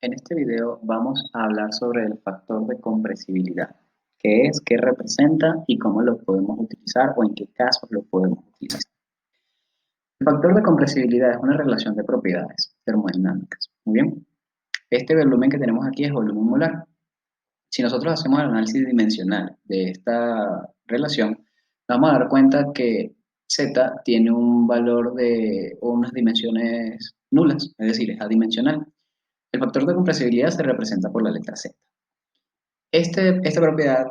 En este video vamos a hablar sobre el factor de compresibilidad, qué es, qué representa y cómo lo podemos utilizar o en qué casos lo podemos utilizar. El factor de compresibilidad es una relación de propiedades termodinámicas. Muy bien, este volumen que tenemos aquí es volumen molar. Si nosotros hacemos el análisis dimensional de esta relación, nos vamos a dar cuenta que Z tiene un valor de unas dimensiones nulas, es decir, es adimensional. El factor de compresibilidad se representa por la letra Z. Esta propiedad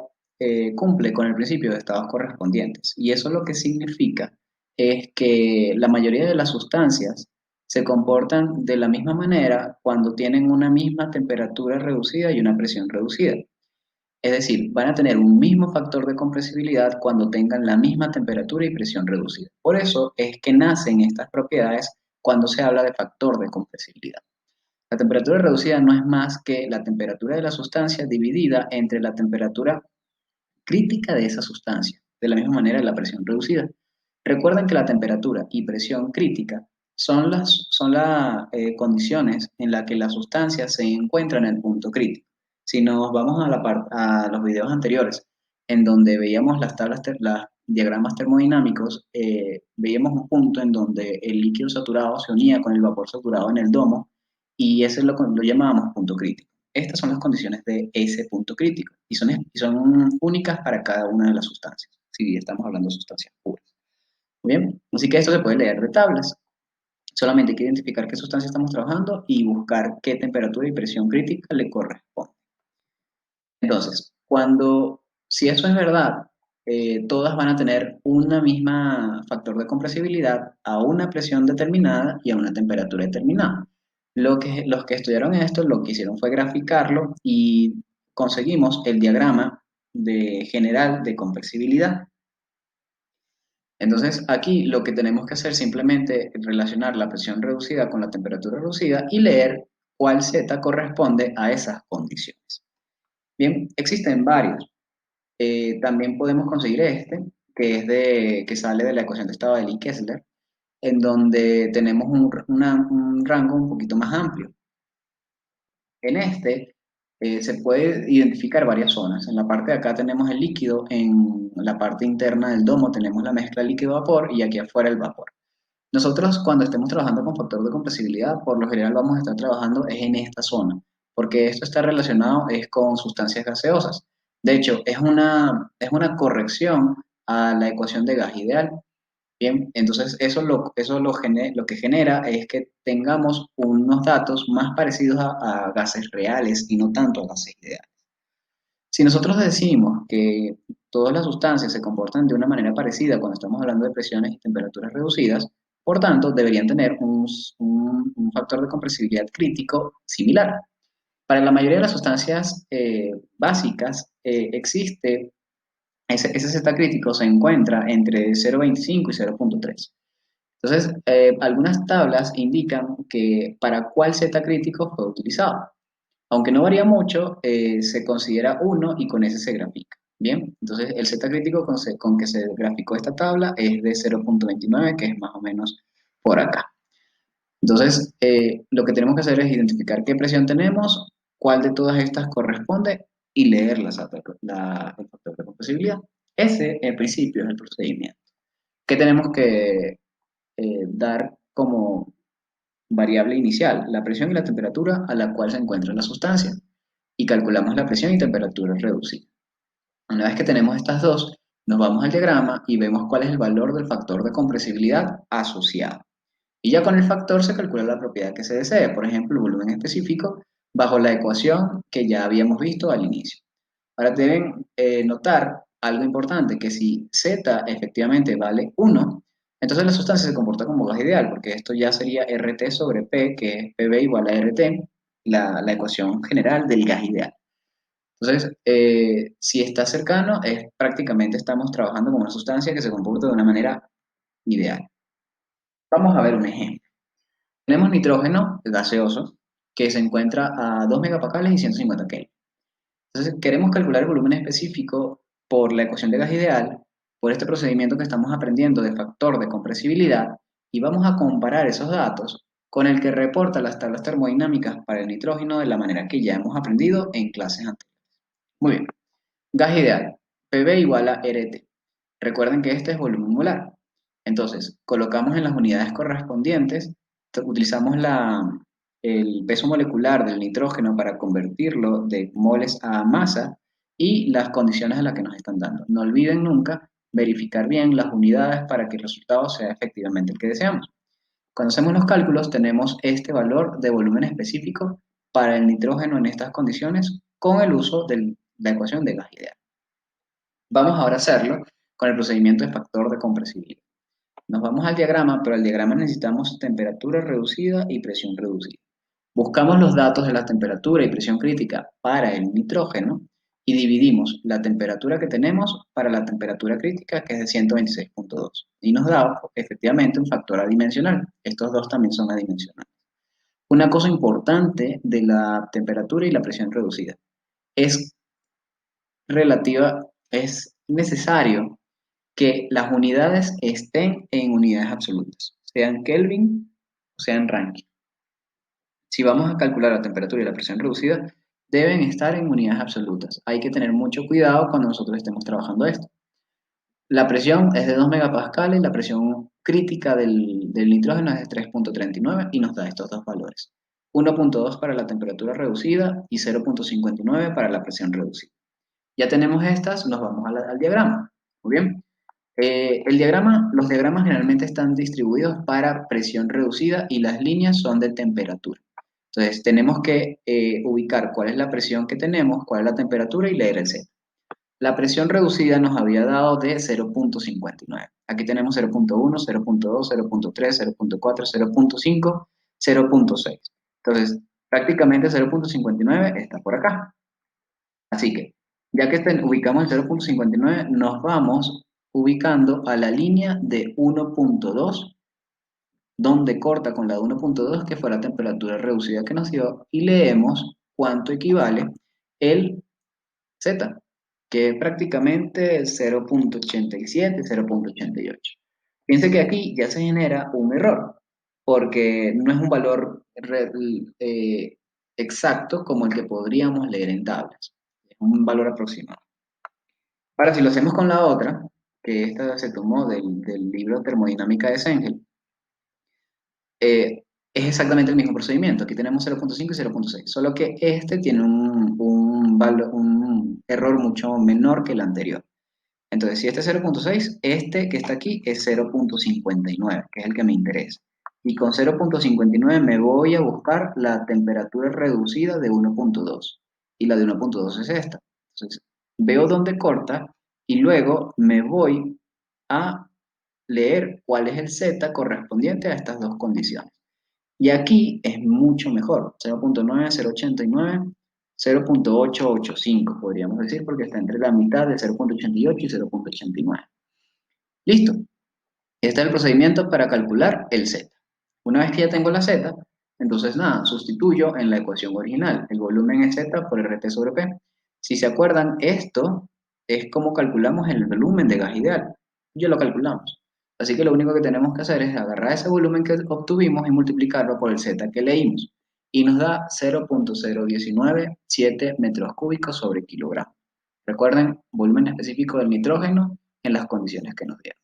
cumple con el principio de estados correspondientes y eso lo que significa es que la mayoría de las sustancias se comportan de la misma manera cuando tienen una misma temperatura reducida y una presión reducida. Es decir, van a tener un mismo factor de compresibilidad cuando tengan la misma temperatura y presión reducida. Por eso es que nacen estas propiedades cuando se habla de factor de compresibilidad. La temperatura reducida no es más que la temperatura de la sustancia dividida entre la temperatura crítica de esa sustancia, de la misma manera la presión reducida. Recuerden que la temperatura y presión crítica son las condiciones en las que la sustancia se encuentra en el punto crítico. Si nos vamos a los videos anteriores, en donde veíamos los diagramas termodinámicos, veíamos un punto en donde el líquido saturado se unía con el vapor saturado en el domo y ese lo llamábamos punto crítico. Estas son las condiciones de ese punto crítico y son únicas para cada una de las sustancias, si estamos hablando de sustancias puras. Muy bien, así que esto se puede leer de tablas. Solamente hay que identificar qué sustancia estamos trabajando y buscar qué temperatura y presión crítica le corresponde. Entonces, si eso es verdad, todas van a tener una misma factor de compresibilidad a una presión determinada y a una temperatura determinada. Los que estudiaron esto lo que hicieron fue graficarlo y conseguimos el diagrama general de compresibilidad. Entonces, aquí lo que tenemos que hacer simplemente es relacionar la presión reducida con la temperatura reducida y leer cuál Z corresponde a esas condiciones. Bien, existen varios. También podemos conseguir este, que sale de la ecuación de estado de Lee-Kessler, en donde tenemos un rango un poquito más amplio. En este se puede identificar varias zonas. En la parte de acá tenemos el líquido, en la parte interna del domo tenemos la mezcla líquido-vapor y aquí afuera el vapor. Nosotros cuando estemos trabajando con factor de compresibilidad, por lo general vamos a estar trabajando es en esta zona, porque esto está relacionado es con sustancias gaseosas. De hecho, es una corrección a la ecuación de gas ideal. Bien, entonces lo que genera es que tengamos unos datos más parecidos a gases reales y no tanto a gases ideales. Si nosotros decimos que todas las sustancias se comportan de una manera parecida cuando estamos hablando de presiones y temperaturas reducidas, por tanto, deberían tener un factor de compresibilidad crítico similar. Para la mayoría de las sustancias básicas existe, ese Z crítico se encuentra entre 0,25 y 0,3. Entonces, algunas tablas indican que para cuál Z crítico fue utilizado. Aunque no varía mucho, se considera uno y con ese se grafica. Bien, entonces el Z crítico con que se graficó esta tabla es de 0,29, que es más o menos por acá. Entonces, lo que tenemos que hacer es identificar qué presión tenemos, cuál de todas estas corresponde y leer el factor de compresibilidad. Ese, en principio, es el procedimiento. ¿Qué tenemos que dar como variable inicial? La presión y la temperatura a la cual se encuentra la sustancia. Y calculamos la presión y temperatura reducida. Una vez que tenemos estas dos, nos vamos al diagrama y vemos cuál es el valor del factor de compresibilidad asociado. Y ya con el factor se calcula la propiedad que se desee, por ejemplo, el volumen específico, bajo la ecuación que ya habíamos visto al inicio. Ahora deben notar algo importante, que si Z efectivamente vale 1, entonces la sustancia se comporta como gas ideal, porque esto ya sería RT sobre P, que es PV igual a RT, la ecuación general del gas ideal. Entonces, si está cercano, prácticamente estamos trabajando con una sustancia que se comporta de una manera ideal. Vamos a ver un ejemplo. Tenemos nitrógeno gaseoso que se encuentra a 2 megapascales y 150 kelvin. Entonces, queremos calcular el volumen específico por la ecuación de gas ideal, por este procedimiento que estamos aprendiendo de factor de compresibilidad, y vamos a comparar esos datos con el que reporta las tablas termodinámicas para el nitrógeno de la manera que ya hemos aprendido en clases anteriores. Muy bien. Gas ideal. PV igual a RT. Recuerden que este es volumen molar. Entonces, colocamos en las unidades correspondientes, utilizamos el peso molecular del nitrógeno para convertirlo de moles a masa y las condiciones a las que nos están dando. No olviden nunca verificar bien las unidades para que el resultado sea efectivamente el que deseamos. Cuando hacemos los cálculos, tenemos este valor de volumen específico para el nitrógeno en estas condiciones con el uso de la ecuación de gas ideal. Vamos ahora a hacerlo con el procedimiento de factor de compresibilidad. Nos vamos al diagrama, pero al diagrama necesitamos temperatura reducida y presión reducida. Buscamos los datos de la temperatura y presión crítica para el nitrógeno y dividimos la temperatura que tenemos para la temperatura crítica, que es de 126.2. Y nos da efectivamente un factor adimensional. Estos dos también son adimensionales. Una cosa importante de la temperatura y la presión reducida es es necesario que las unidades estén en unidades absolutas, sean Kelvin o sean Rankine. Si vamos a calcular la temperatura y la presión reducida, deben estar en unidades absolutas. Hay que tener mucho cuidado cuando nosotros estemos trabajando esto. La presión es de 2 megapascales, la presión crítica del nitrógeno es de 3.39 y nos da estos dos valores. 1.2 para la temperatura reducida y 0.59 para la presión reducida. Ya tenemos estas, nos vamos al diagrama. Muy bien. Los diagramas generalmente están distribuidos para presión reducida y las líneas son de temperatura. Entonces tenemos que ubicar cuál es la presión que tenemos, cuál es la temperatura y leer el Z. La presión reducida nos había dado de 0.59. Aquí tenemos 0.1, 0.2, 0.3, 0.4, 0.5, 0.6. Entonces prácticamente 0.59 está por acá. Así que, ya que ubicamos el 0.59, nos vamos ubicando a la línea de 1.2, donde corta con la de 1.2, que fue la temperatura reducida que nos dio, y leemos cuánto equivale el Z, que es prácticamente 0.87, 0.88. Piense que aquí ya se genera un error, porque no es un valor exacto como el que podríamos leer en tablas. Es un valor aproximado. Ahora, si lo hacemos con la otra, que esta se tomó del libro Termodinámica de Sengel, es exactamente el mismo procedimiento. Aquí tenemos 0.5 y 0.6, solo que este tiene un error mucho menor que el anterior. Entonces, si este es 0.6, este que está aquí es 0.59, que es el que me interesa. Y con 0.59 me voy a buscar la temperatura reducida de 1.2. Y la de 1.2 es esta. Entonces, veo dónde corta y luego me voy a leer cuál es el Z correspondiente a estas dos condiciones. Y aquí es mucho mejor, 0.9, 0.89, 0.885 podríamos decir, porque está entre la mitad de 0.88 y 0.89. Listo. Este es el procedimiento para calcular el Z. Una vez que ya tengo la Z, entonces nada, sustituyo en la ecuación original. El volumen es Z por RT sobre P. Si se acuerdan, esto es como calculamos el volumen de gas ideal. Ya lo calculamos. Así que lo único que tenemos que hacer es agarrar ese volumen que obtuvimos y multiplicarlo por el Z que leímos. Y nos da 0.0197 metros cúbicos sobre kilogramo. Recuerden, volumen específico del nitrógeno en las condiciones que nos dieron.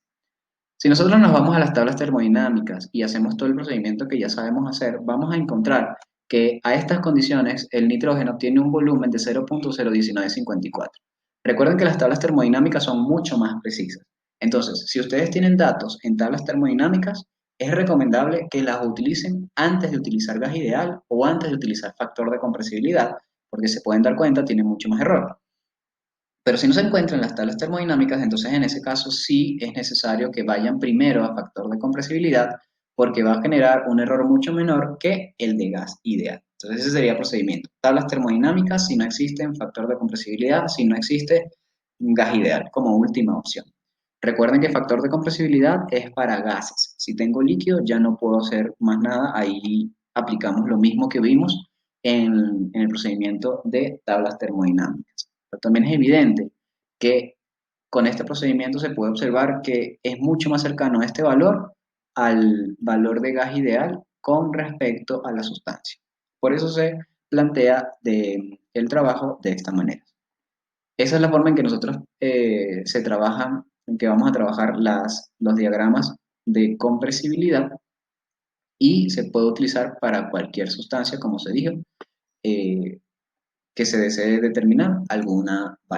Si nosotros nos vamos a las tablas termodinámicas y hacemos todo el procedimiento que ya sabemos hacer, vamos a encontrar que a estas condiciones el nitrógeno tiene un volumen de 0.01954. Recuerden que las tablas termodinámicas son mucho más precisas. Entonces, si ustedes tienen datos en tablas termodinámicas, es recomendable que las utilicen antes de utilizar gas ideal o antes de utilizar factor de compresibilidad, porque se pueden dar cuenta, tiene mucho más error. Pero si no se encuentran las tablas termodinámicas, entonces en ese caso sí es necesario que vayan primero a factor de compresibilidad porque va a generar un error mucho menor que el de gas ideal. Entonces ese sería el procedimiento. Tablas termodinámicas si no existen, factor de compresibilidad si no existe, gas ideal como última opción. Recuerden que factor de compresibilidad es para gases. Si tengo líquido ya no puedo hacer más nada. Ahí aplicamos lo mismo que vimos en el procedimiento de tablas termodinámicas. Pero también es evidente que con este procedimiento se puede observar que es mucho más cercano a este valor al valor de gas ideal con respecto a la sustancia. Por eso se plantea el trabajo de esta manera. Esa es la forma en que nosotros se trabajan, en que vamos a trabajar los diagramas de compresibilidad y se puede utilizar para cualquier sustancia, como se dijo, eh, que se desee determinar alguna variable.